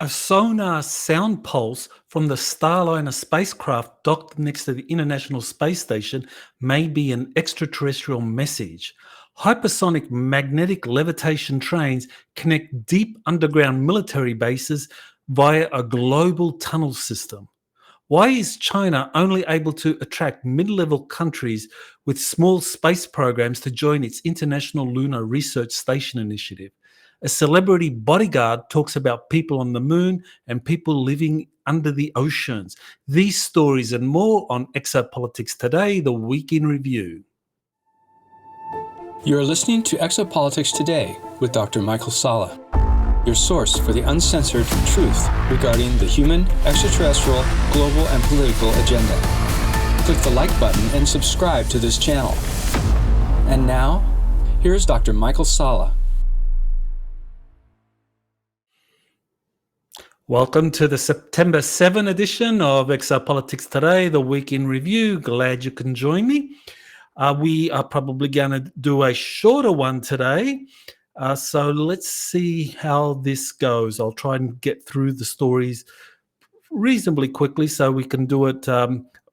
A sonar sound pulse from the Starliner spacecraft docked next to the International Space Station may be an extraterrestrial message. Hypersonic magnetic levitation trains connect deep underground military bases via a global tunnel system. Why is China only able to attract mid level countries with small space programs to join its International Lunar Research Station initiative? A celebrity bodyguard talks about people on the moon and people living under the oceans. These stories and more on Exopolitics Today, the week in review. You are listening to Exopolitics Today with Dr. Michael Salla, your source for the uncensored truth regarding the human, extraterrestrial, global, and political agenda. Click the like button and subscribe to this channel. And now, here's Dr. Michael Salla. Welcome to the September 7 edition of Exopolitics Today, the week in review. Glad you can join me. We are probably going to do a shorter one today. So let's see how this goes. I'll try and get through the stories reasonably quickly so we can do it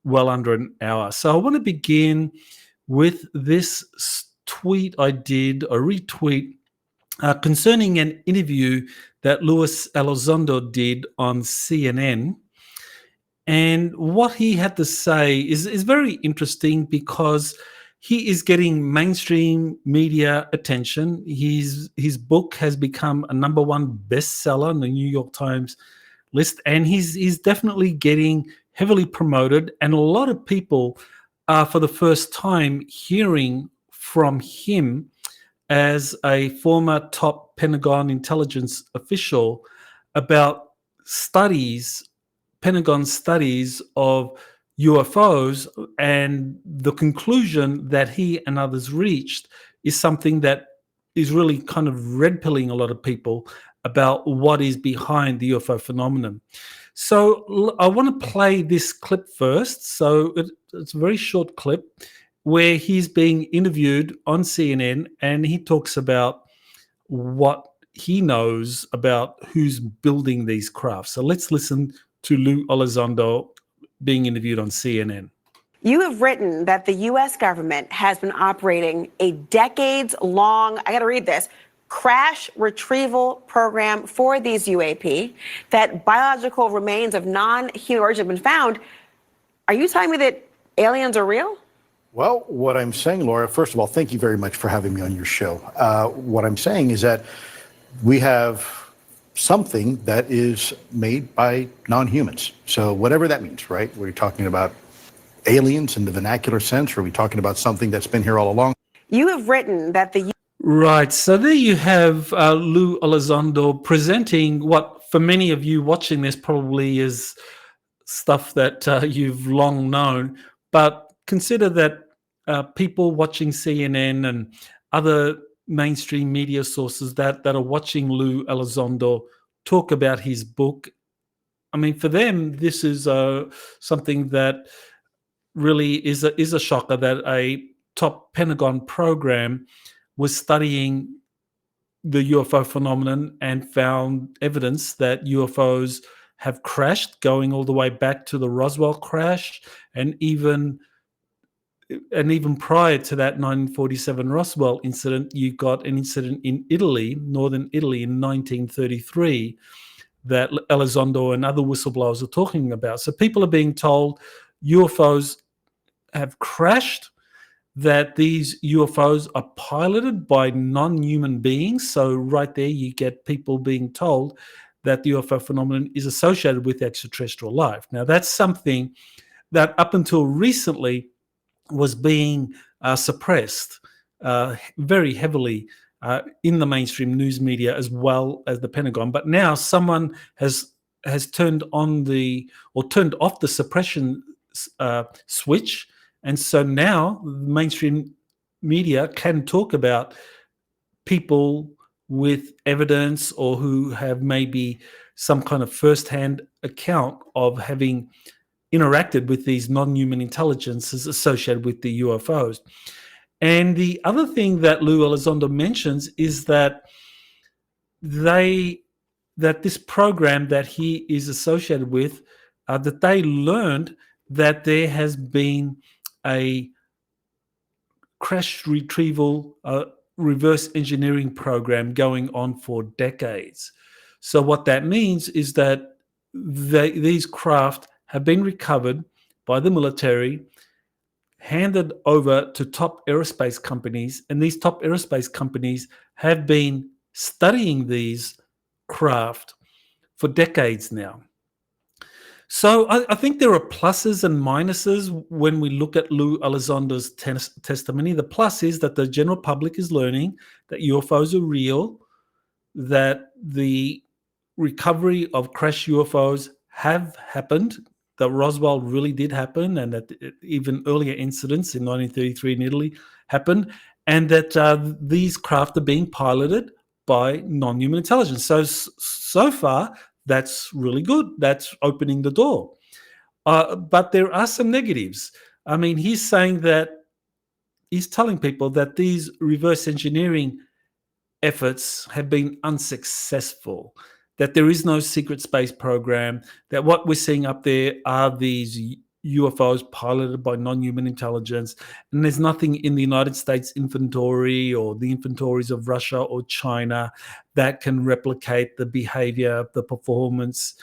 well under an hour. So I want to begin with this tweet I did, a retweet, concerning an interview that Elizondo did on CNN. And what he had to say is very interesting because he is getting mainstream media attention. His book has become a #1 bestseller on the New York Times list, and he's definitely getting heavily promoted. And a lot of people are for the first time hearing from him as a former top Pentagon intelligence official about Pentagon studies of UFOs, and the conclusion that he and others reached is something that is really kind of red-pilling a lot of people about what is behind the UFO phenomenon. So I want to play this clip first. So it's a very short clip where he's being interviewed on CNN, and he talks about what he knows about who's building these craft. So let's listen to Lou Elizondo being interviewed on CNN. You have written that the U.S. government has been operating a decades-long, I got to read this, crash retrieval program for these UAP, that biological remains of non-human origin have been found. Are you telling me that aliens are real? Well, what I'm saying, Laura, first of all, thank you very much for having me on your show. What I'm saying is that we have something that is made by non-humans. So whatever that means, right? We're talking about aliens in the vernacular sense, or are we talking about something that's been here all along? You have written that the... Right. So there you have Lou Elizondo presenting what, for many of you watching this, probably is stuff that you've long known. But consider that people watching CNN and other mainstream media sources that are watching Lou Elizondo talk about his book, I mean, for them, this is something that really is a shocker, that a top Pentagon program was studying the UFO phenomenon and found evidence that UFOs have crashed, going all the way back to the Roswell crash, and even prior to that 1947 Roswell incident, you got an incident in Italy, northern Italy, in 1933 that Elizondo and other whistleblowers are talking about. So people are being told UFOs have crashed, that these UFOs are piloted by non-human beings. So right there you get people being told that the UFO phenomenon is associated with extraterrestrial life. Now that's something that up until recently was being suppressed very heavily in the mainstream news media as well as the Pentagon. But now someone has turned off the suppression switch, and so now mainstream media can talk about people with evidence or who have maybe some kind of first-hand account of having interacted with these non-human intelligences associated with the UFOs. And the other thing that Lou Elizondo mentions is that they that this program that he is associated with, that they learned that there has been a crash retrieval reverse engineering program going on for decades. So what that means is that these craft have been recovered by the military, handed over to top aerospace companies, and these top aerospace companies have been studying these craft for decades now. So I think there are pluses and minuses when we look at Lou Elizondo's testimony. The plus is that the general public is learning that UFOs are real, that the recovery of crashed UFOs have happened, that Roswell really did happen, and that even earlier incidents in 1933 in Italy happened, and that these craft are being piloted by non-human intelligence. So far, that's really good. That's opening the door. But there are some negatives. I mean, he's saying that he's telling people that these reverse engineering efforts have been unsuccessful, that there is no secret space program, that what we're seeing up there are these UFOs piloted by non-human intelligence, and there's nothing in the United States inventory or the inventories of Russia or China that can replicate the behavior, the performance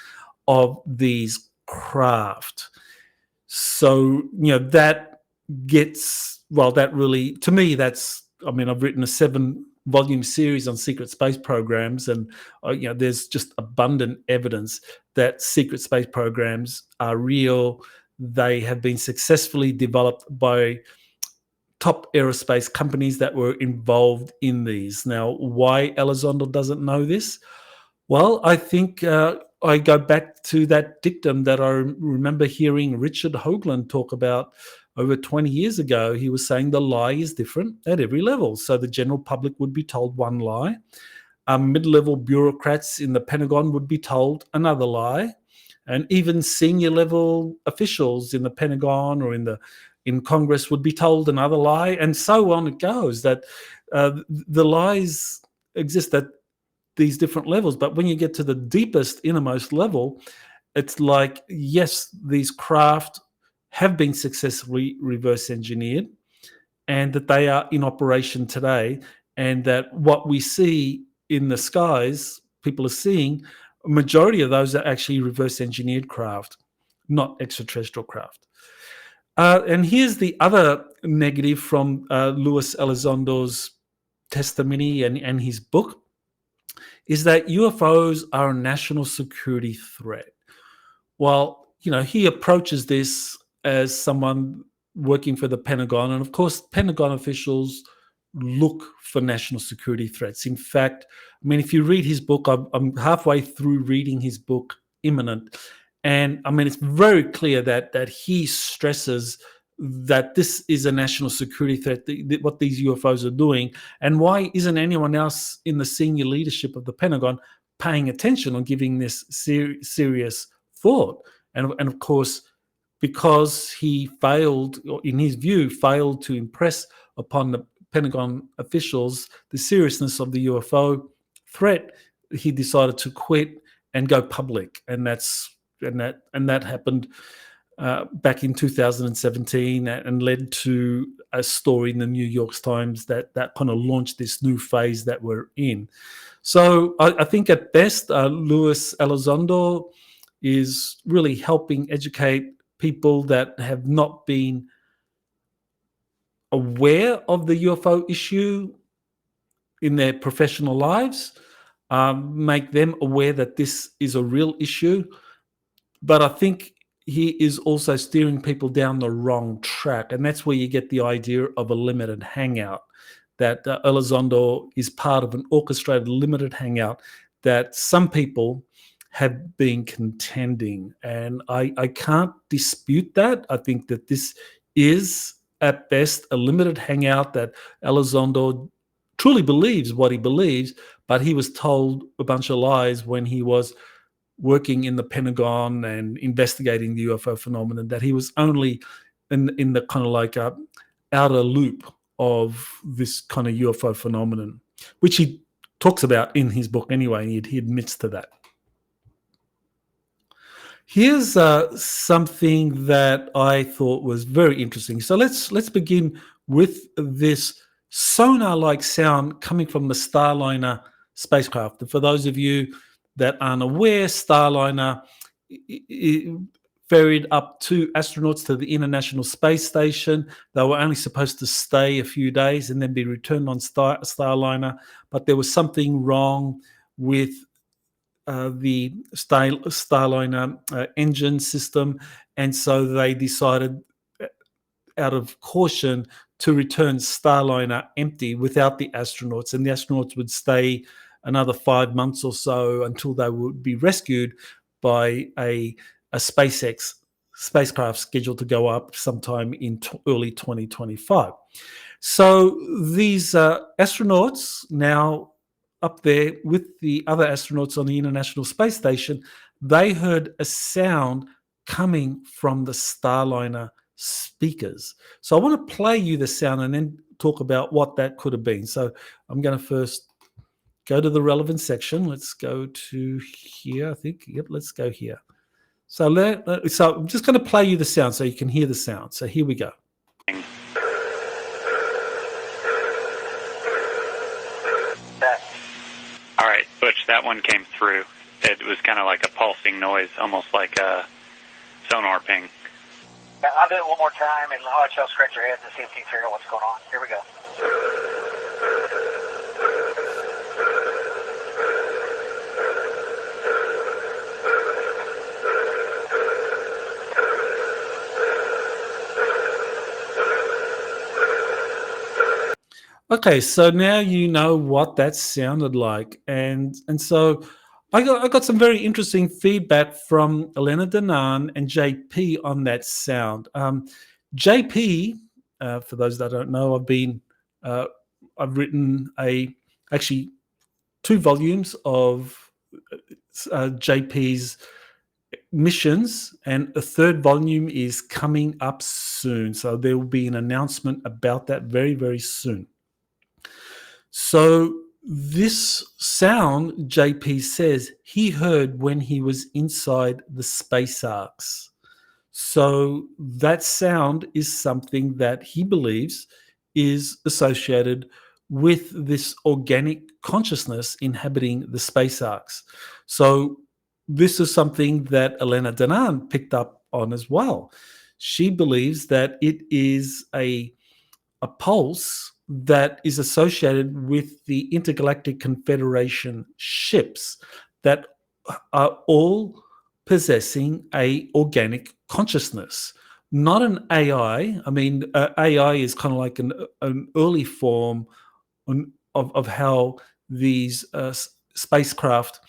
of these craft. So, that gets, well, that really, to me, that's, I mean, I've written a 7-volume series on secret space programs, and there's just abundant evidence that secret space programs are real. They have been successfully developed by top aerospace companies that were involved in these. Now, why Elizondo doesn't know this? Well, I think I go back to that dictum that I remember hearing Richard Hoagland talk about over 20 years ago. He was saying the lie is different at every level. So the general public would be told one lie. Mid-level bureaucrats in the Pentagon would be told another lie. And even senior level officials in the Pentagon or in Congress would be told another lie, and so on it goes. That the lies exist at these different levels, but when you get to the deepest, innermost level, it's like, yes, these craft have been successfully reverse engineered, and that they are in operation today, and that what we see in the skies, people are seeing, a majority of those are actually reverse engineered craft, not extraterrestrial craft. And here's the other negative from Luis Elizondo's testimony and his book, is that UFOs are a national security threat. Well, he approaches this as someone working for the Pentagon, and of course, Pentagon officials look for national security threats. In fact, I mean, if you read his book, I'm halfway through reading his book, Imminent, and I mean, it's very clear that he stresses that this is a national security threat, what these UFOs are doing, and why isn't anyone else in the senior leadership of the Pentagon paying attention or giving this serious thought? And of course, because he failed, or in his view, failed to impress upon the Pentagon officials the seriousness of the UFO threat, he decided to quit and go public, and that happened back in 2017, and led to a story in the New York Times that kind of launched this new phase that we're in. So I think at best, Luis Elizondo is really helping educate people that have not been aware of the UFO issue in their professional lives, make them aware that this is a real issue. But I think he is also steering people down the wrong track, and that's where you get the idea of a limited hangout, that Elizondo is part of an orchestrated limited hangout that some people have been contending, and I can't dispute that. I think that this is at best a limited hangout, that Elizondo truly believes what he believes, but he was told a bunch of lies when he was working in the Pentagon and investigating the UFO phenomenon, that he was only in the kind of like outer loop of this kind of UFO phenomenon, which he talks about in his book anyway. He admits to that. Here's something that I thought was very interesting. So let's begin with this sonar-like sound coming from the Starliner spacecraft. And for those of you that aren't aware, Starliner ferried up 2 astronauts to the International Space Station. They were only supposed to stay a few days and then be returned on Starliner, but there was something wrong with the Starliner engine system, and so they decided, out of caution, to return Starliner empty without the astronauts, and the astronauts would stay another 5 months or so until they would be rescued by a SpaceX spacecraft scheduled to go up sometime in early 2025. So these astronauts now up there with the other astronauts on the International Space Station, they heard a sound coming from the Starliner speakers. So I want to play you the sound and then talk about what that could have been. So I'm going to first go to the relevant section. Let's go to here, I think. Yep, let's go here. So I'm just going to play you the sound so you can hear the sound. So here we go. All right, Butch, that one came through. It was kind of like a pulsing noise, almost like a sonar ping. Yeah, I'll do it one more time, and I'll let y'all scratch your heads and see if you can figure out what's going on. Here we go. Okay, so now you know what that sounded like, and so I got some very interesting feedback from Elena Danan and JP on that sound. JP, for those that don't know, I've written actually 2 volumes of JP's missions, and a 3rd volume is coming up soon. So there will be an announcement about that very, very soon. So this sound, JP says, he heard when he was inside the space arcs. So that sound is something that he believes is associated with this organic consciousness inhabiting the space arcs. So this is something that Elena Danan picked up on as well. She believes that it is a pulse that is associated with the Intergalactic Confederation ships that are all possessing a organic consciousness, not an AI. I mean, AI is kind of like an early form of how these spacecraft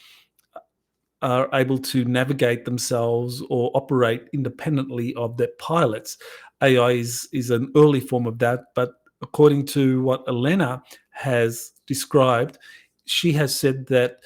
are able to navigate themselves or operate independently of their pilots. AI is an early form of that, but according to what Elena has described, she has said that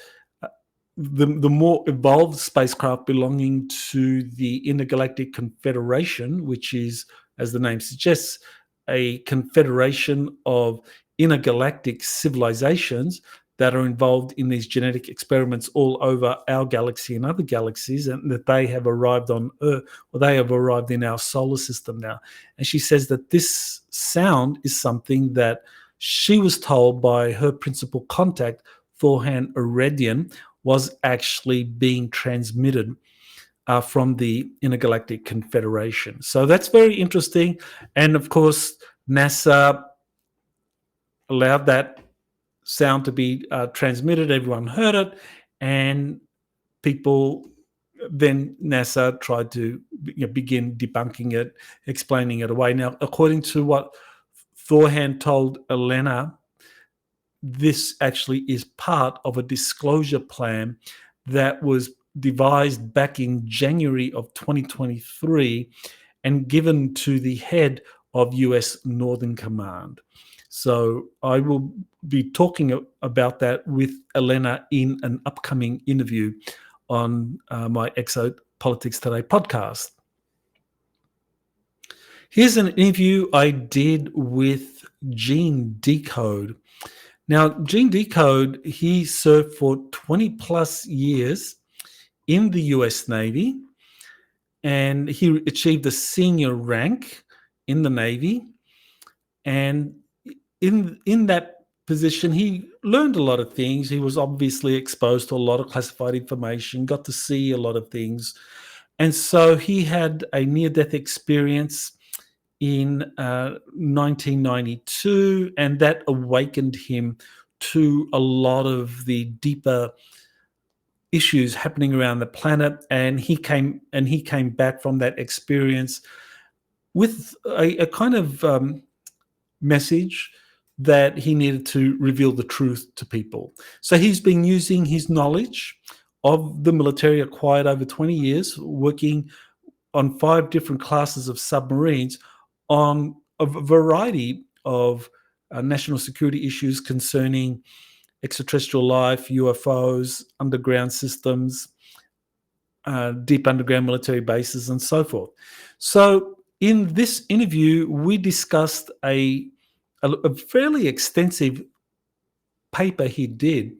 the more evolved spacecraft belonging to the Intergalactic Confederation, which is, as the name suggests, a confederation of intergalactic civilizations that are involved in these genetic experiments all over our galaxy and other galaxies, and that they have arrived on Earth, or they have arrived in our solar system now. And she says that this sound is something that she was told by her principal contact, Thorhan Aredian, was actually being transmitted from the Intergalactic Confederation. So that's very interesting. And of course, NASA allowed that sound to be transmitted. Everyone heard it, and then NASA tried to begin debunking it, explaining it away. Now, according to what Thorhan told Elena, this actually is part of a disclosure plan that was devised back in January of 2023 and given to the head of US Northern Command. So I will be talking about that with Elena in an upcoming interview on my Exopolitics Today podcast. Here's an interview I did with Gene Decode. Now, Gene Decode, he served for 20 plus years in the US Navy. and he achieved a senior rank in the Navy. And in that position, he learned a lot of things. He was obviously exposed to a lot of classified information, got to see a lot of things. And so he had a near-death experience in 1992, and that awakened him to a lot of the deeper issues happening around the planet. And he came back from that experience with a kind of message that he needed to reveal the truth to people. So he's been using his knowledge of the military acquired over 20 years, working on 5 different classes of submarines on a variety of national security issues concerning extraterrestrial life, UFOs, underground systems, deep underground military bases, and so forth. So in this interview, we discussed a fairly extensive paper he did,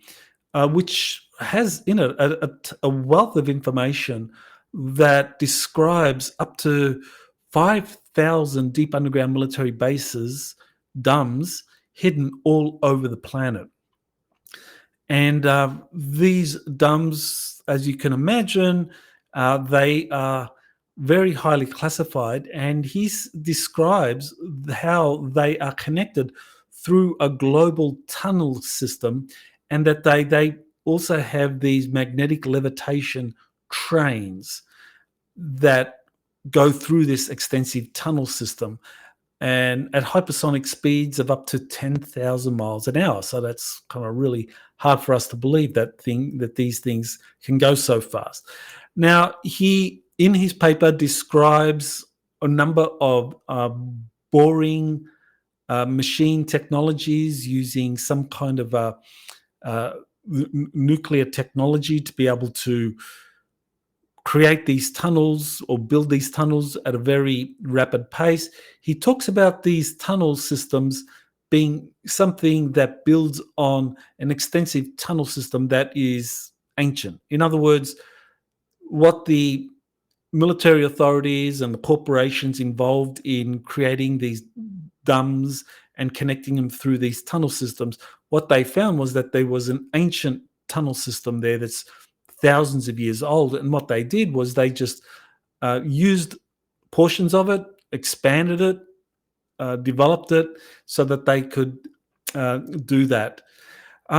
which has in it a wealth of information that describes up to 5,000 deep underground military bases, DUMBs, hidden all over the planet. And these DUMBs, as you can imagine, they are very highly classified, and he describes how they are connected through a global tunnel system, and that they also have these magnetic levitation trains that go through this extensive tunnel system, and at hypersonic speeds of up to 10,000 miles an hour. So that's kind of really hard for us to believe that these things can go so fast. Now, he, in his paper, describes a number of boring machine technologies using some kind of nuclear technology to be able to create these tunnels or build these tunnels at a very rapid pace. He talks about these tunnel systems being something that builds on an extensive tunnel system that is ancient. In other words, what the military authorities and the corporations involved in creating these DUMBs and connecting them through these tunnel systems, what they found was that there was an ancient tunnel system there that's thousands of years old. And what they did was they just used portions of it, expanded it, developed it so that they could do that.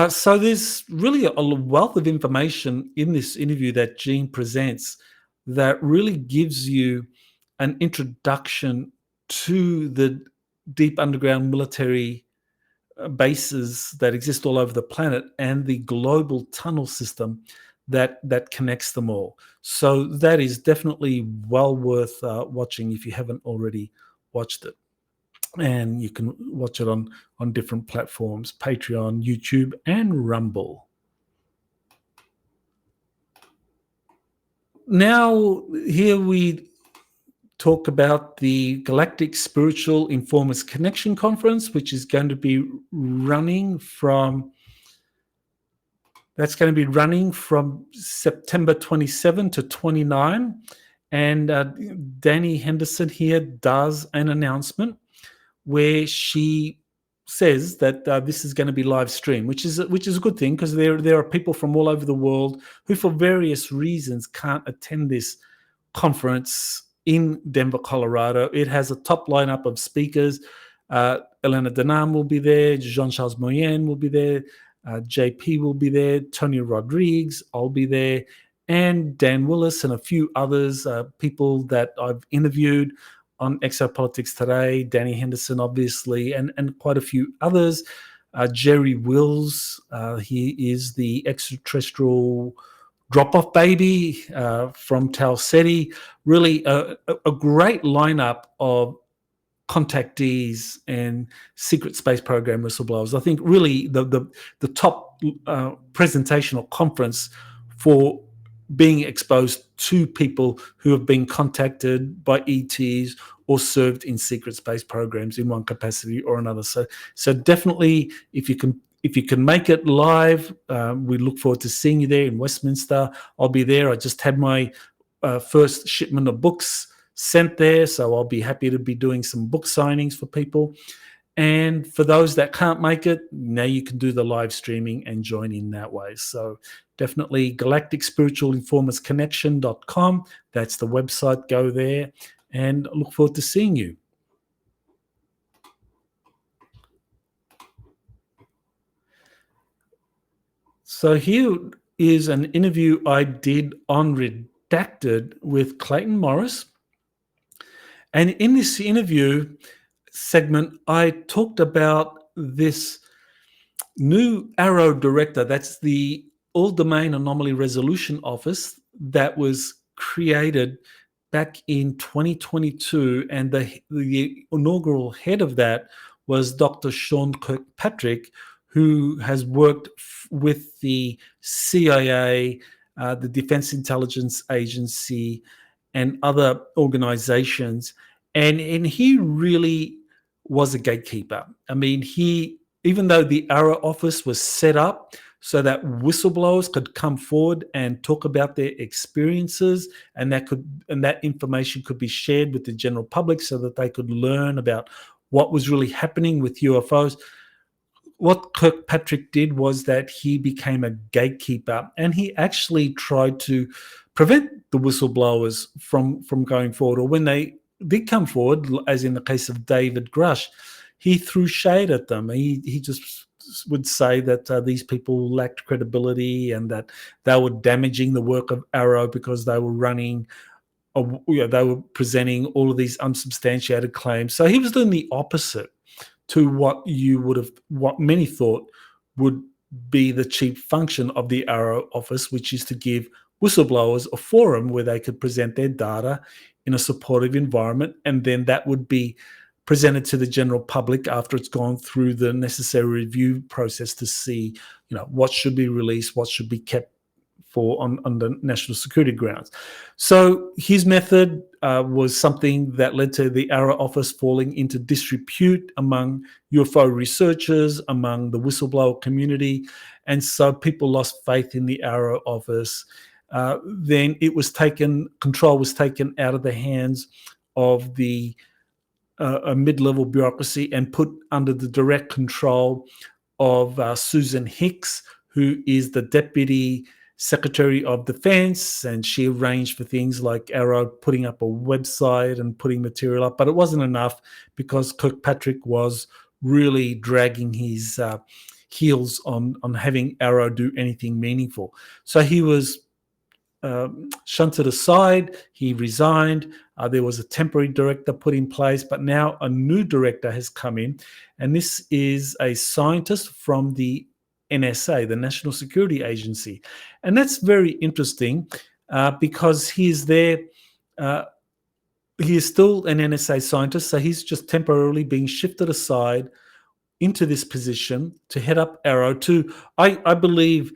So there's really a wealth of information in this interview that Gene presents that really gives you an introduction to the deep underground military bases that exist all over the planet and the global tunnel system that connects them all. So that is definitely well worth watching if you haven't already watched it. And you can watch it on different platforms, Patreon, YouTube, and Rumble. Now, here we talk about the Galactic Spiritual Informers Connection Conference, which is going to be running from September 27 to 29. And Danny Henderson here does an announcement where she says that this is going to be live streamed, which is a good thing, because there are people from all over the world who, for various reasons, can't attend this conference in Denver, Colorado. It has a top lineup of speakers. Elena Denham will be there. Jean-Charles Moyen will be there. JP will be there. Tony Rodriguez, I'll be there. And Dan Willis and a few others, people that I've interviewed on Exopolitics today. Danny Henderson, obviously, and quite a few others. Jerry Wills, he is the extraterrestrial drop-off baby from Tau Ceti. Really a great lineup of contactees and secret space program whistleblowers. I think really the top presentation or conference for being exposed to people who have been contacted by ETs or served in secret space programs in one capacity or another. So definitely, if you can make it live, we look forward to seeing you there in Westminster. I'll be there. I just had my first shipment of books sent there, so I'll be happy to be doing some book signings for people. And for those that can't make it, now you can do the live streaming and join in that way. So definitely galacticspiritualinformersconnection.com. That's the website. Go there and look forward to seeing you. So here is an interview I did on Redacted with Clayton Morris. And in this interview segment, I talked about this new AARO director. That's the All-Domain Anomaly Resolution Office that was created back in 2022. And the inaugural head of that was Dr. Sean Kirkpatrick, who has worked with the CIA, the Defense Intelligence Agency, and other organizations. And he really was a gatekeeper. I mean, even though the AARO office was set up so that whistleblowers could come forward and talk about their experiences, and that information could be shared with the general public so that they could learn about what was really happening with UFOs. What Kirkpatrick did was that he became a gatekeeper, and he actually tried to prevent the whistleblowers from going forward, or when they did come forward, as in the case of David Grush, he threw shade at them. He just would say that these people lacked credibility and that they were damaging the work of AARO because they were they were presenting all of these unsubstantiated claims. So he was doing the opposite to what many thought would be the chief function of the AARO office, which is to give whistleblowers a forum where they could present their data in a supportive environment, and then that would be presented to the general public after it's gone through the necessary review process to see, what should be released, what should be kept for on the national security grounds. So his method was something that led to the AARO office falling into disrepute among UFO researchers, among the whistleblower community, and so people lost faith in the AARO office. Then control was taken out of the hands of a mid-level bureaucracy and put under the direct control of Susan Hicks, who is the Deputy Secretary of Defense, and she arranged for things like AARO putting up a website and putting material up, but it wasn't enough because Kirkpatrick was really dragging his heels on having AARO do anything meaningful. So he was shunted aside, he resigned, there was a temporary director put in place, but now a new director has come in, and this is a scientist from the NSA, the National Security Agency. And that's very interesting because he is there, he is still an NSA scientist, so he's just temporarily being shifted aside into this position to head up AARO to, I believe,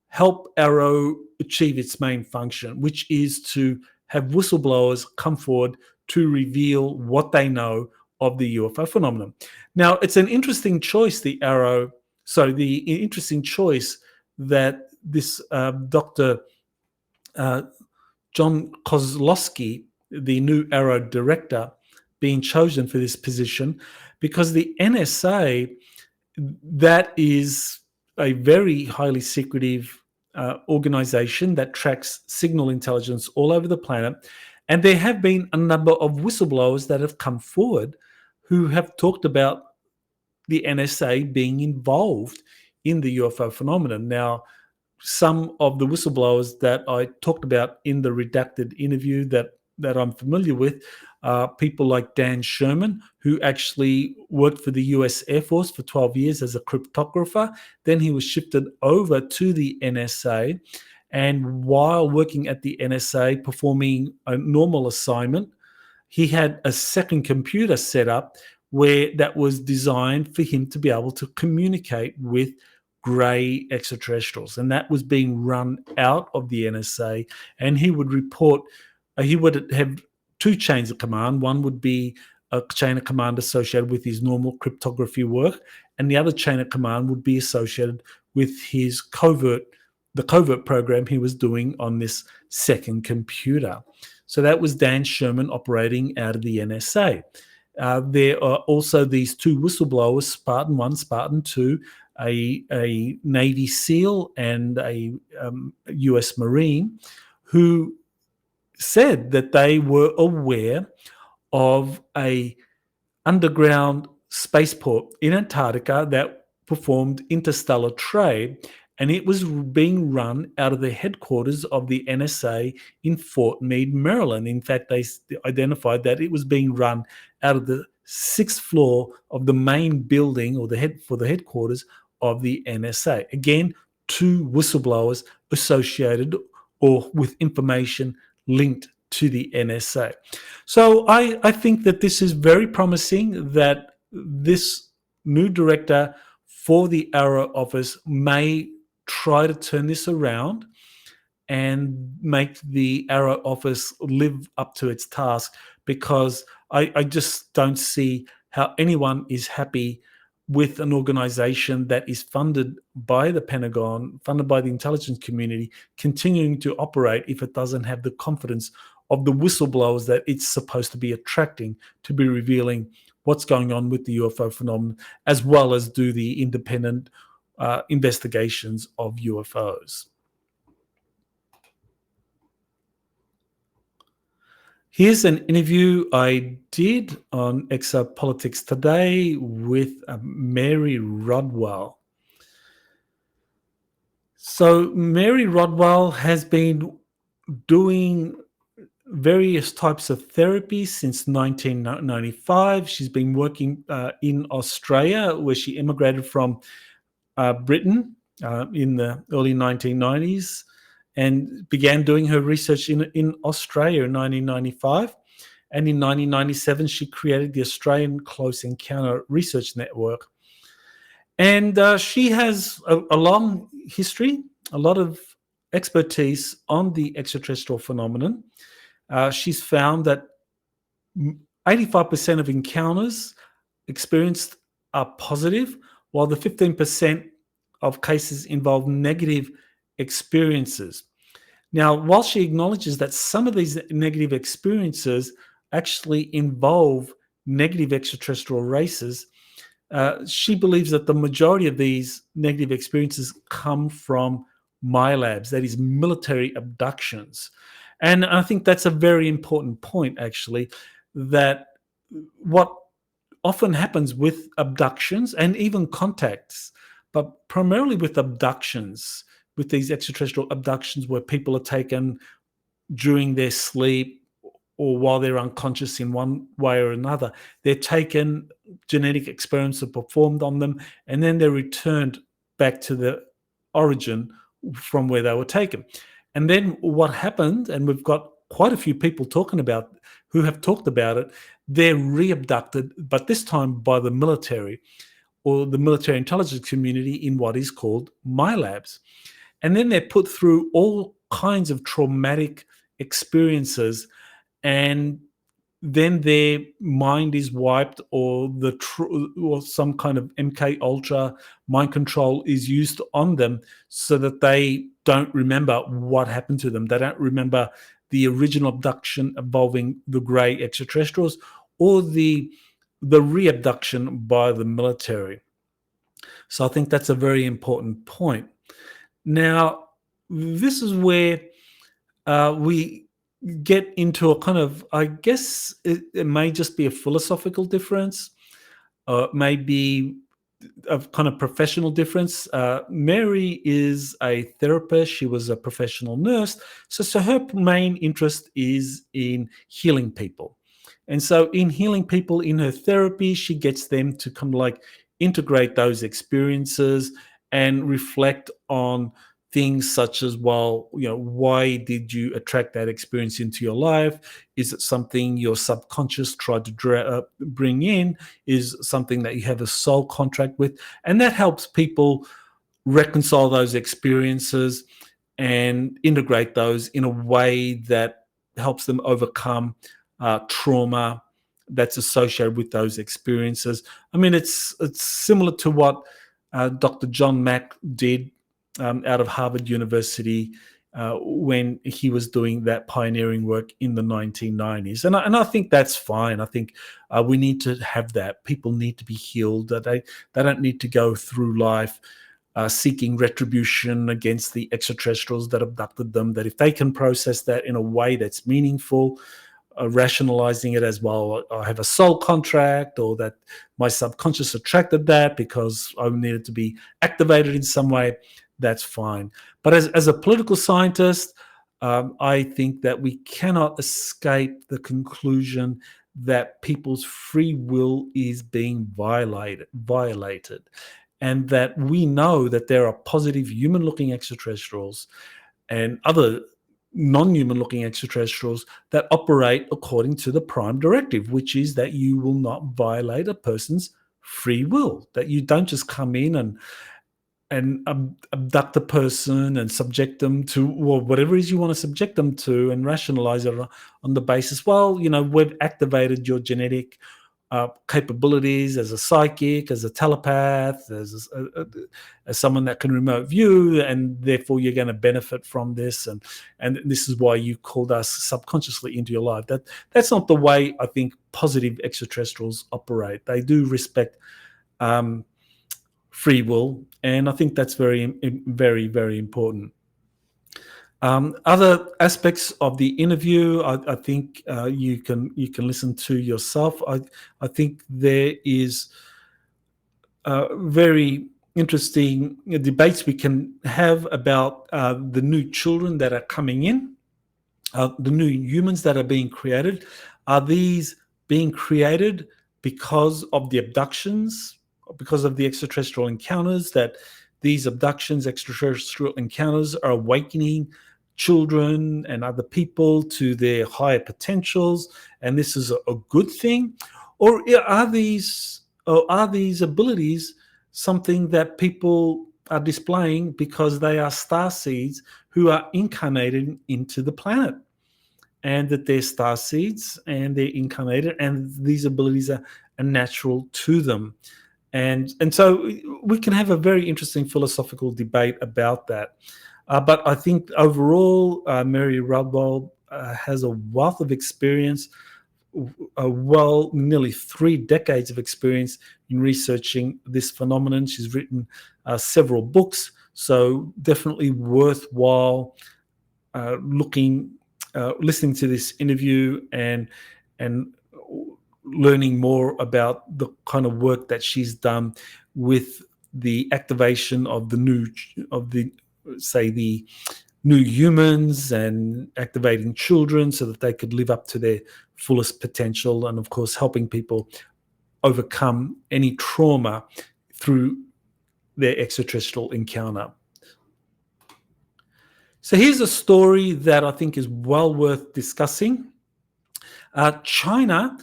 help AARO achieve its main function, which is to have whistleblowers come forward to reveal what they know of the UFO phenomenon. Now, it's an interesting choice, the interesting choice that this Dr. John Kosloski, the new AARO director, being chosen for this position, because the NSA, that is a very highly secretive organization that tracks signal intelligence all over the planet. And there have been a number of whistleblowers that have come forward who have talked about the NSA being involved in the UFO phenomenon. Now, some of the whistleblowers that I talked about in the Redacted interview that I'm familiar with, people like Dan Sherman, who actually worked for the US Air Force for 12 years as a cryptographer. Then he was shifted over to the NSA. And while working at the NSA, performing a normal assignment, he had a second computer set up where that was designed for him to be able to communicate with grey extraterrestrials. And that was being run out of the NSA. And he would report, he would have two chains of command. One would be a chain of command associated with his normal cryptography work, and the other chain of command would be associated with his covert the covert program he was doing on this second computer. So that was Dan Sherman operating out of the NSA. There are also these two whistleblowers, Spartan 1, Spartan 2, a Navy SEAL and a US Marine, who said that they were aware of a underground spaceport in Antarctica that performed interstellar trade, and it was being run out of the headquarters of the NSA in Fort Meade, Maryland. In fact, they identified that it was being run out of the 6th floor of the main building, or the headquarters of the NSA. Again, two whistleblowers associated or with information linked to the NSA. So I think that this is very promising, that this new director for the AARO office may try to turn this around and make the AARO office live up to its task, because I just don't see how anyone is happy with an organization that is funded by the Pentagon, funded by the intelligence community, continuing to operate if it doesn't have the confidence of the whistleblowers that it's supposed to be attracting to be revealing what's going on with the UFO phenomenon, as well as do the independent investigations of UFOs. Here's an interview I did on Exopolitics today with Mary Rodwell. So Mary Rodwell has been doing various types of therapy since 1995. She's been working in Australia, where she immigrated from Britain in the early 1990s, and began doing her research in Australia in 1995. And in 1997, she created the Australian Close Encounter Research Network. And she has a long history, a lot of expertise on the extraterrestrial phenomenon. She's found that 85% of encounters experienced are positive, while the 15% of cases involve negative experiences. Now, while she acknowledges that some of these negative experiences actually involve negative extraterrestrial races, she believes that the majority of these negative experiences come from MagLevs, that is, military abductions. And I think that's a very important point, actually, that what often happens with abductions and even contacts, but primarily with abductions, with these extraterrestrial abductions where people are taken during their sleep or while they're unconscious in one way or another. They're taken, genetic experiments are performed on them, and then they're returned back to the origin from where they were taken. And then what happened, and we've got quite a few people who have talked about it, they're re-abducted, but this time by the military or the military intelligence community in what is called MagLevs. And then they're put through all kinds of traumatic experiences, and then their mind is wiped, or or some kind of MK Ultra mind control is used on them, so that they don't remember what happened to them. They don't remember the original abduction involving the grey extraterrestrials, or the re-abduction by the military. So I think that's a very important point. Now, this is where we get into a kind of, I guess it may just be a philosophical difference, it may be a kind of professional difference. Mary is a therapist. She was a professional nurse. So her main interest is in healing people. And so in healing people in her therapy, she gets them to kind of like integrate those experiences and reflect on things such as, well, why did you attract that experience into your life? Is it something your subconscious tried to bring in? Is it something that you have a soul contract with? And that helps people reconcile those experiences and integrate those in a way that helps them overcome trauma that's associated with those experiences. I mean, it's similar to what Dr. John Mack did out of Harvard University when he was doing that pioneering work in the 1990s. And I think that's fine. I think we need to have that. People need to be healed. They don't need to go through life seeking retribution against the extraterrestrials that abducted them, that if they can process that in a way that's meaningful, rationalizing it as, well, I have a soul contract, or that my subconscious attracted that because I needed to be activated in some way, that's fine. But as a political scientist, I think that we cannot escape the conclusion that people's free will is being violated, and that we know that there are positive human-looking extraterrestrials and other non-human looking extraterrestrials that operate according to the prime directive, which is that you will not violate a person's free will, that you don't just come in and abduct a person and subject them to, well, whatever it is you want to subject them to, and rationalize it on the basis, well, we've activated your genetic capabilities as a psychic, as a telepath, as someone that can remote view, and therefore you're going to benefit from this, and this is why you called us subconsciously into your life. That's not the way I think positive extraterrestrials operate. They do respect free will, and I think that's very, very, very important. Other aspects of the interview, I think you can listen to yourself. I think there is very interesting debates we can have about the new children that are coming in, the new humans that are being created. Are these being created because of the abductions, because of the extraterrestrial encounters, that these abductions, extraterrestrial encounters are awakening children and other people to their higher potentials, and this is a good thing? Or are these abilities something that people are displaying because they are star seeds who are incarnated into the planet, and that they're star seeds and they're incarnated, and these abilities are natural to them? And so we can have a very interesting philosophical debate about that. But I think overall, Mary Rudwell has a wealth of experience, nearly 3 decades of experience in researching this phenomenon. She's written several books, so definitely worthwhile listening to this interview and learning more about the kind of work that she's done with the activation of the new humans and activating children so that they could live up to their fullest potential, and of course helping people overcome any trauma through their extraterrestrial encounter. So here's a story that I think is well worth discussing. China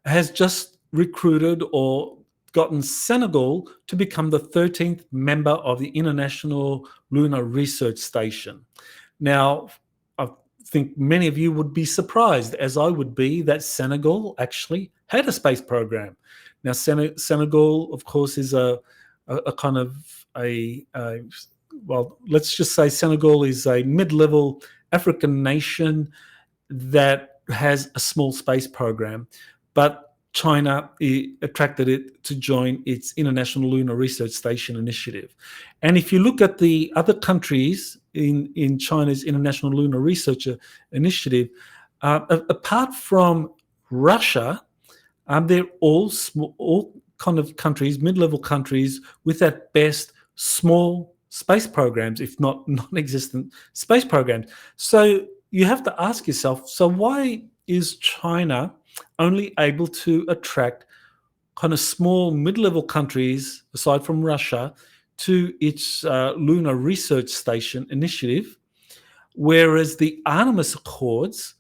has just recruited or gotten Senegal to become the 13th member of the International Lunar Research Station. Now, I think many of you would be surprised, as I would be, that Senegal actually had a space program. Now, Senegal, of course, is a kind of well, let's just say Senegal is a mid-level African nation that has a small space program, but China attracted it to join its International Lunar Research Station initiative. And if you look at the other countries in China's International Lunar Research Initiative, apart from Russia, they're all kind of countries, mid-level countries, with at best small space programs, if not non-existent space programs. So you have to ask yourself, so why is China only able to attract kind of small mid-level countries, aside from Russia, to its Lunar Research Station initiative, whereas the Artemis Accords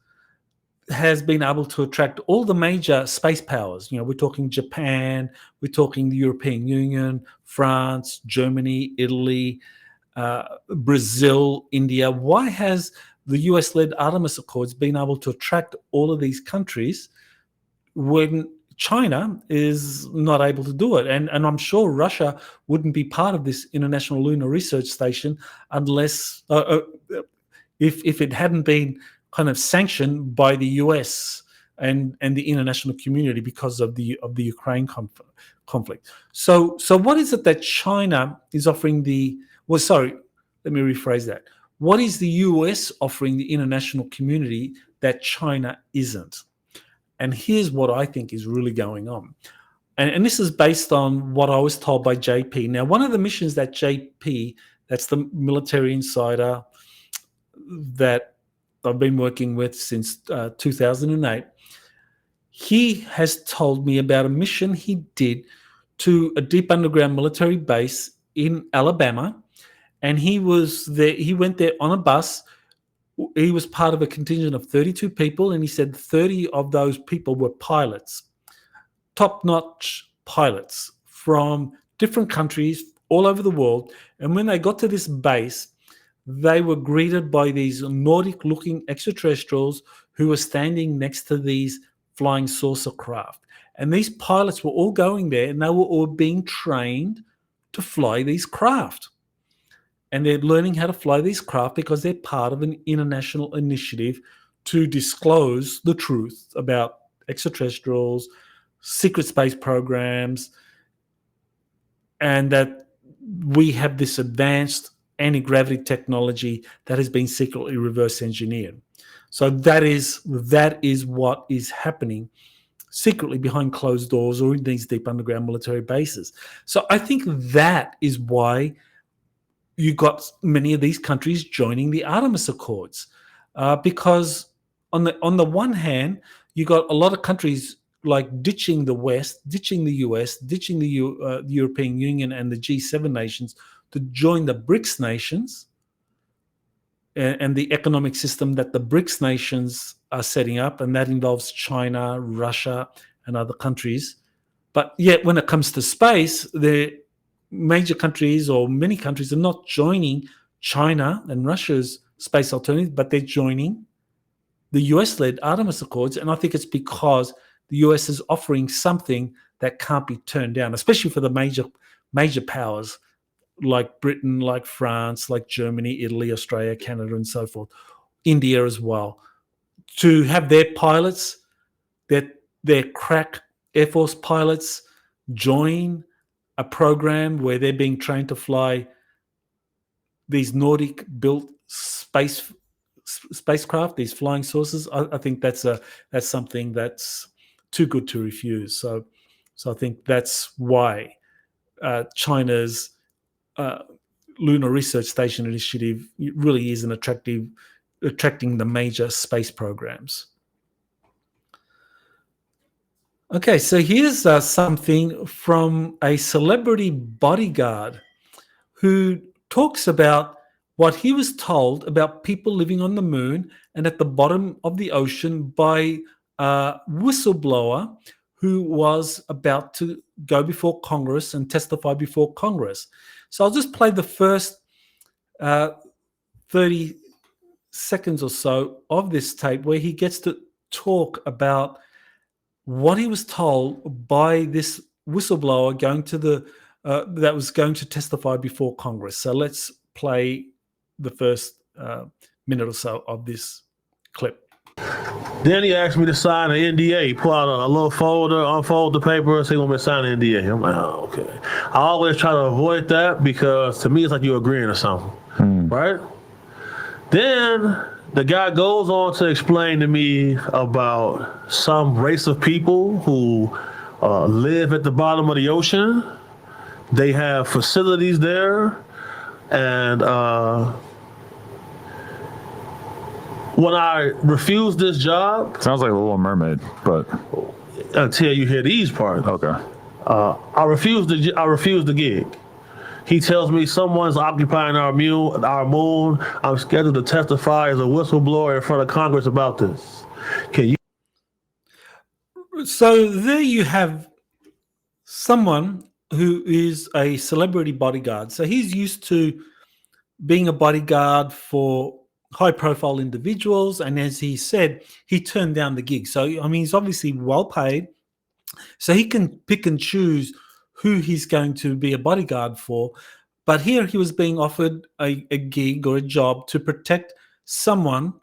has been able to attract all the major space powers? We're talking Japan, we're talking the European Union, France, Germany, Italy, Brazil, India. Why has the US-led Artemis Accords been able to attract all of these countries when China is not able to do it. And I'm sure Russia wouldn't be part of this International Lunar Research Station unless, if it hadn't been kind of sanctioned by the US and the international community because of the Ukraine conflict. So what is it that China is offering let me rephrase that. What is the US offering the international community that China isn't? And here's what I think is really going on. And this is based on what I was told by JP. Now, one of the missions that JP, that's the military insider that I've been working with since 2008, he has told me about a mission he did to a deep underground military base in Alabama. And he went there on a bus. He was part of a contingent of 32 people, and he said 30 of those people were pilots, top-notch pilots from different countries all over the world. And when they got to this base, they were greeted by these Nordic-looking extraterrestrials who were standing next to these flying saucer craft. And these pilots were all going there, and they were all being trained to fly these craft. And they're learning how to fly these craft because they're part of an international initiative to disclose the truth about extraterrestrials, secret space programs, and that we have this advanced anti-gravity technology that has been secretly reverse engineered. So that is what is happening secretly behind closed doors or in these deep underground military bases. So I think that is why you got many of these countries joining the Artemis Accords, because on the one hand, you got a lot of countries like ditching the West, ditching the US, ditching the European Union and the G7 nations to join the BRICS nations and the economic system that the BRICS nations are setting up, and that involves China, Russia, and other countries. But yet, when it comes to space, the major countries or many countries are not joining China and Russia's space alternative, but they're joining the US-led Artemis Accords. And I think it's because the US is offering something that can't be turned down, especially for the major powers like Britain, like France, like Germany, Italy, Australia, Canada, and so forth, India as well, to have their pilots, their crack Air Force pilots join a program where they're being trained to fly these Nordic-built spacecraft, these flying saucers. I think that's something that's too good to refuse. So I think that's why China's Lunar Research Station initiative really is attracting the major space programs. Okay, so here's something from a celebrity bodyguard who talks about what he was told about people living on the moon and at the bottom of the ocean by a whistleblower who was about to go before Congress and testify before Congress. So I'll just play the first 30 seconds or so of this tape where he gets to talk about what he was told by this whistleblower that was going to testify before Congress. So let's play the first minute or so of this clip. Then he asked me to sign an NDA. He pulled out a little folder, unfold the paper, say, "You want me to sign an NDA?" I'm like, "Oh, okay." I always try to avoid that because to me it's like you're agreeing to something, right? Then the guy goes on to explain to me about some race of people who live at the bottom of the ocean. They have facilities there, and when I refused this job, sounds like a Little Mermaid, but until you hear these parts, okay. I refused the gig. He tells me someone's occupying our moon. I'm scheduled to testify as a whistleblower in front of Congress about this. Can you? So there you have someone who is a celebrity bodyguard. So he's used to being a bodyguard for high-profile individuals, and as he said, he turned down the gig. So I mean, he's obviously well paid. So he can pick and choose who he's going to be a bodyguard for. But here he was being offered a gig or a job to protect someone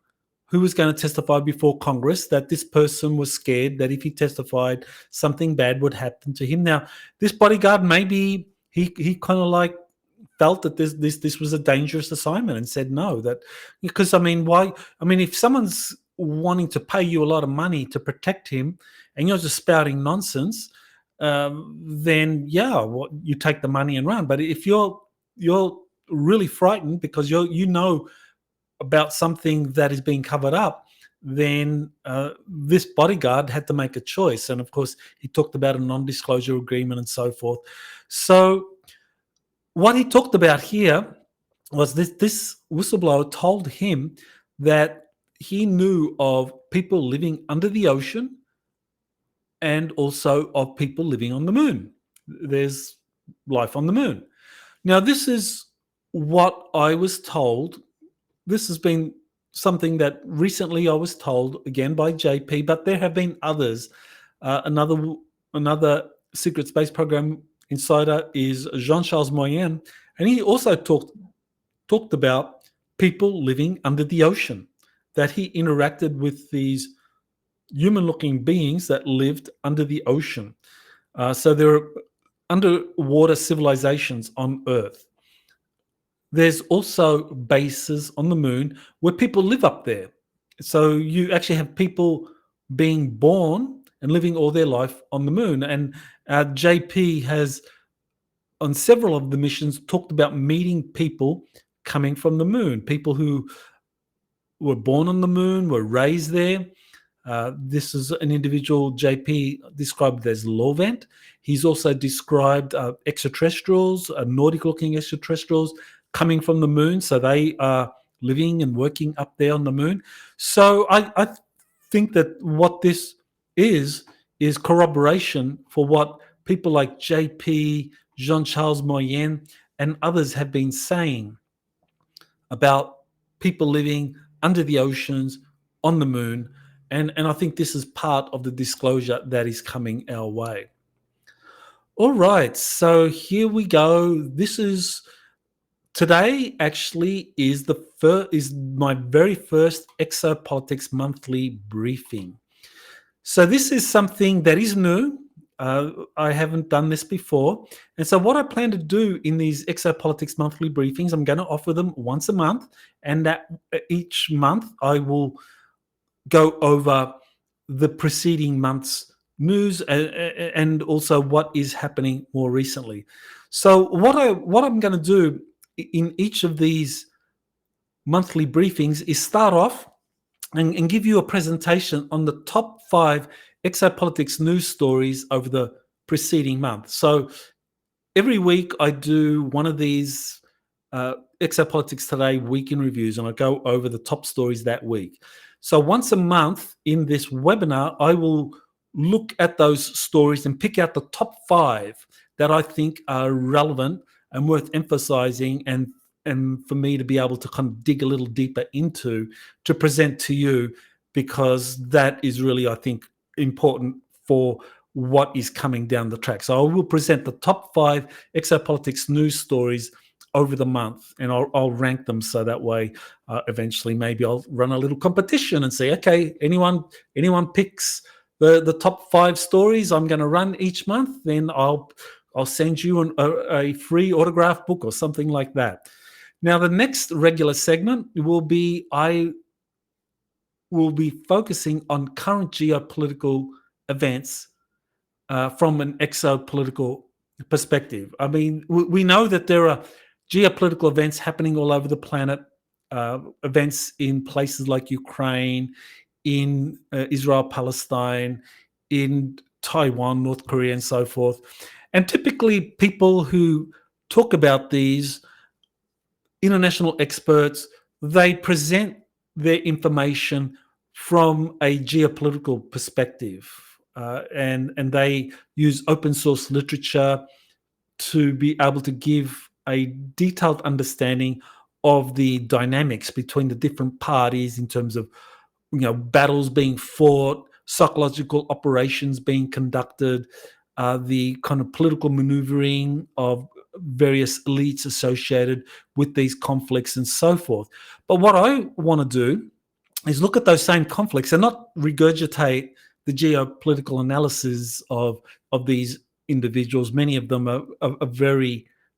who was going to testify before Congress, that this person was scared that if he testified, something bad would happen to him. Now, this bodyguard, maybe he kind of like felt that this was a dangerous assignment and said no. That because why? If someone's wanting to pay you a lot of money to protect him, and you're just spouting nonsense, then you take the money and run. But if you're really frightened because you know about something that is being covered up, then this bodyguard had to make a choice. And of course, he talked about a non-disclosure agreement and so forth. So what he talked about here was this whistleblower told him that he knew of people living under the ocean and also of people living on the moon. There's life on the moon. Now, this is what I was told. This has been something that recently I was told, again by JP, but there have been others. Another secret space program insider is Jean-Charles Moyen, and he also talked about people living under the ocean, that he interacted with these human-looking beings that lived under the ocean. So there are underwater civilizations on Earth. There's also bases on the moon where people live up there. So you actually have people being born and living all their life on the moon. And JP has, on several of the missions, talked about meeting people coming from the moon, people who were born on the moon, were raised there. This is an individual JP described as Lovent. He's also described extraterrestrials, Nordic-looking extraterrestrials coming from the moon. So they are living and working up there on the moon. So I think that what this is corroboration for what people like JP, Jean-Charles Moyen, and others have been saying about people living under the oceans, on the moon. And I think this is part of the disclosure that is coming our way. All right, so here we go. Today actually is my very first Exopolitics monthly briefing. So this is something that is new. I haven't done this before. And so what I plan to do in these Exopolitics monthly briefings, I'm going to offer them once a month. And that each month I will go over the preceding month's news and also what is happening more recently. So what I'm going to do in each of these monthly briefings is start off and give you a presentation on the top 5 Exopolitics news stories over the preceding month. So every week I do one of these Exopolitics Today week in reviews, and I go over the top stories that week. So once a month in this webinar, I will look at those stories and pick out the top 5 that I think are relevant and worth emphasizing, and for me to be able to kind of dig a little deeper into to present to you, because that is really, I think, important for what is coming down the track. So I will present the top 5 Exopolitics news stories over the month, and I'll rank them so that way eventually maybe I'll run a little competition and say, okay, anyone picks the top 5 stories I'm going to run each month, then I'll send you a free autograph book or something like that. Now, the next regular segment will be focusing on current geopolitical events from an exopolitical perspective. I mean, we know that there are geopolitical events happening all over the planet, events in places like Ukraine, in Israel, Palestine, in Taiwan, North Korea, and so forth. And typically people who talk about these, international experts, they present their information from a geopolitical perspective, and they use open source literature to be able to give a detailed understanding of the dynamics between the different parties in terms of, battles being fought, psychological operations being conducted, the kind of political maneuvering of various elites associated with these conflicts and so forth. But what I want to do is look at those same conflicts and not regurgitate the geopolitical analysis of these individuals. Many of them are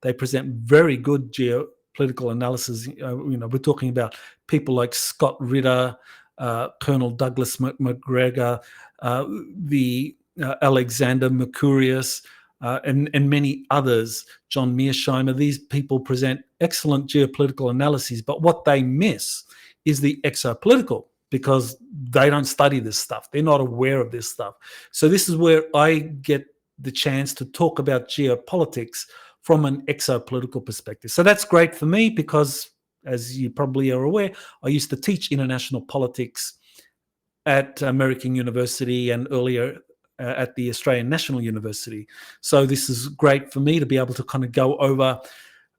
they present very good geopolitical analysis. We're talking about people like Scott Ritter, Colonel Douglas McGregor, the Alexander Mercurius, and many others, John Mearsheimer. These people present excellent geopolitical analyses, but what they miss is the exopolitical, because they don't study this stuff. They're not aware of this stuff. So this is where I get the chance to talk about geopolitics from an exopolitical perspective. So that's great for me because, as you probably are aware, I used to teach international politics at American University and earlier at the Australian National University. So this is great for me to be able to kind of go over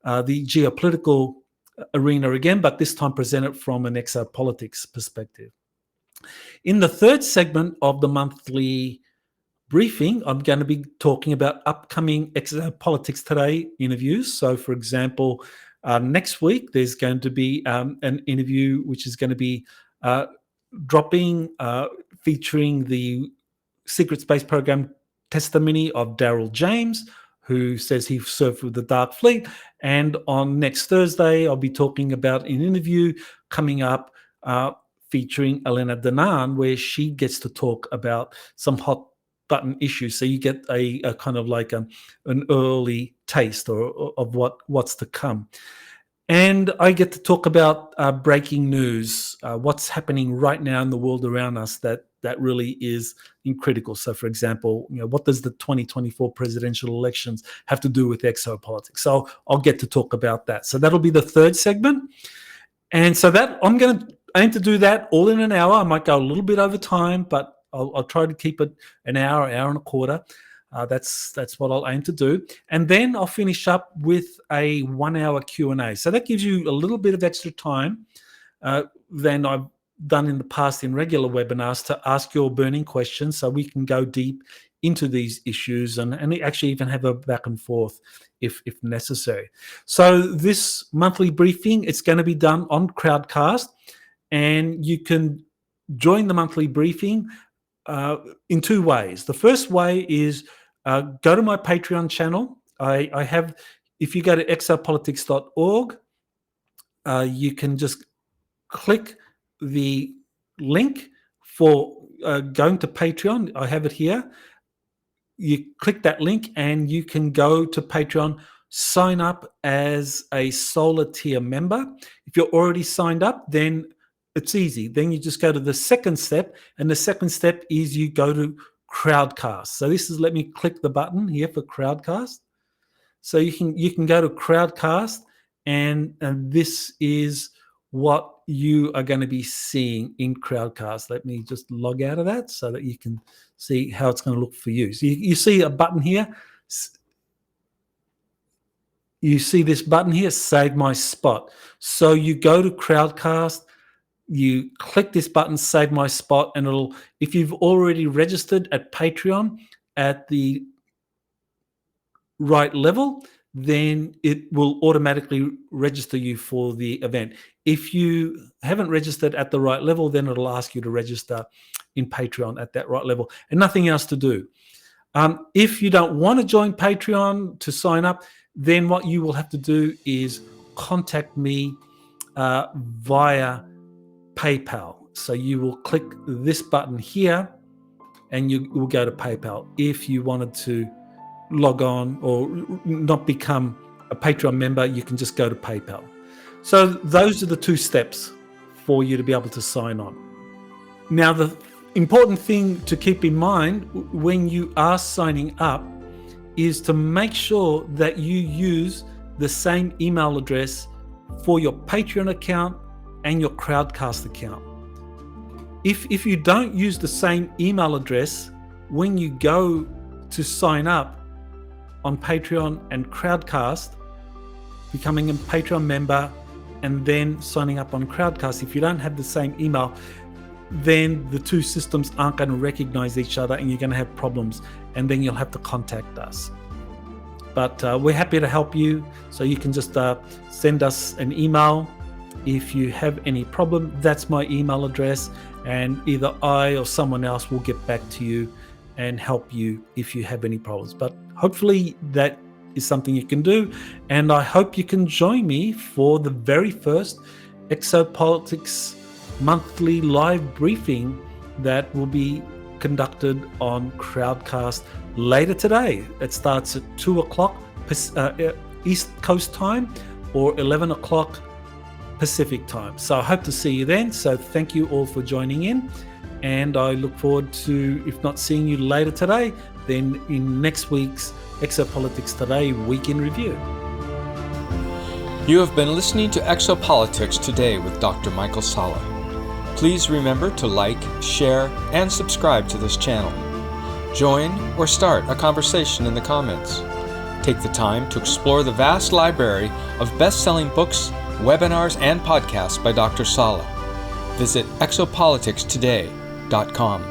the geopolitical arena again, but this time present it from an exopolitics perspective. In the third segment of the monthly briefing, I'm going to be talking about upcoming Exopolitics Today interviews. So, for example, next week there's going to be an interview which is going to be dropping, featuring the Secret Space Program testimony of Daryl James, who says he served with the Dark Fleet. And on next Thursday, I'll be talking about an interview coming up featuring Elena Danan, where she gets to talk about some hot button issues. So you get a kind of like an early taste of what's to come. And I get to talk about breaking news, what's happening right now in the world around us that really is critical. So, for example, what does the 2024 presidential elections have to do with exopolitics? So I'll get to talk about that. So that'll be the third segment. And so that I'm going to aim to do that all in an hour. I might go a little bit over time, but I'll try to keep it an hour and a quarter. That's what I'll aim to do. And then I'll finish up with a 1 hour Q&A. So that gives you a little bit of extra time than I've done in the past in regular webinars to ask your burning questions, so we can go deep into these issues and actually even have a back and forth if necessary. So this monthly briefing, it's going to be done on Crowdcast, and you can join the monthly briefing in two ways. The first way is go to my Patreon channel. I have, if you go to exopolitics.org, you can just click the link for going to Patreon. I have it here. You click that link and you can go to Patreon, sign up as a Solar tier member. If you're already signed up, then it's easy. Then you just go to the second step, and the second step is you go to Crowdcast. So this is, let me click the button here for Crowdcast. So you can go to Crowdcast, and this is what you are going to be seeing in Crowdcast. Let me just log out of that so that you can see how it's going to look for you. So you see a button here. You see this button here, Save My Spot. So you go to Crowdcast, you click this button, Save My Spot, and it'll, if you've already registered at Patreon at the right level, then it will automatically register you for the event. If you haven't registered at the right level, then it'll ask you to register in Patreon at that right level, and nothing else to do. If you don't want to join Patreon to sign up, then what you will have to do is contact me via PayPal. So you will click this button here and you will go to PayPal. If you wanted to log on or not become a Patreon member, you can just go to PayPal. So those are the two steps for you to be able to sign on. Now, the important thing to keep in mind when you are signing up is to make sure that you use the same email address for your Patreon account and your Crowdcast account. If you don't use the same email address when you go to sign up on Patreon and Crowdcast, becoming a Patreon member and then signing up on Crowdcast, if you don't have the same email, then the two systems aren't going to recognize each other and you're going to have problems, and then you'll have to contact us. But we're happy to help you, so you can just send us an email if you have any problem. That's my email address, and either I or someone else will get back to you and help you if you have any problems. But hopefully that is something you can do, and I hope you can join me for the very first Exopolitics monthly live briefing that will be conducted on Crowdcast later today. It starts at 2 o'clock East Coast time or 11 o'clock Pacific time. So I hope to see you then. So thank you all for joining in, and I look forward to, if not seeing you later today, then in next week's Exopolitics Today Week in Review. You have been listening to Exopolitics Today with Dr. Michael Salla. Please remember to like, share, and subscribe to this channel. Join or start a conversation in the comments. Take the time to explore the vast library of best-selling books, webinars, and podcasts by Dr. Salla. Visit exopoliticstoday.com.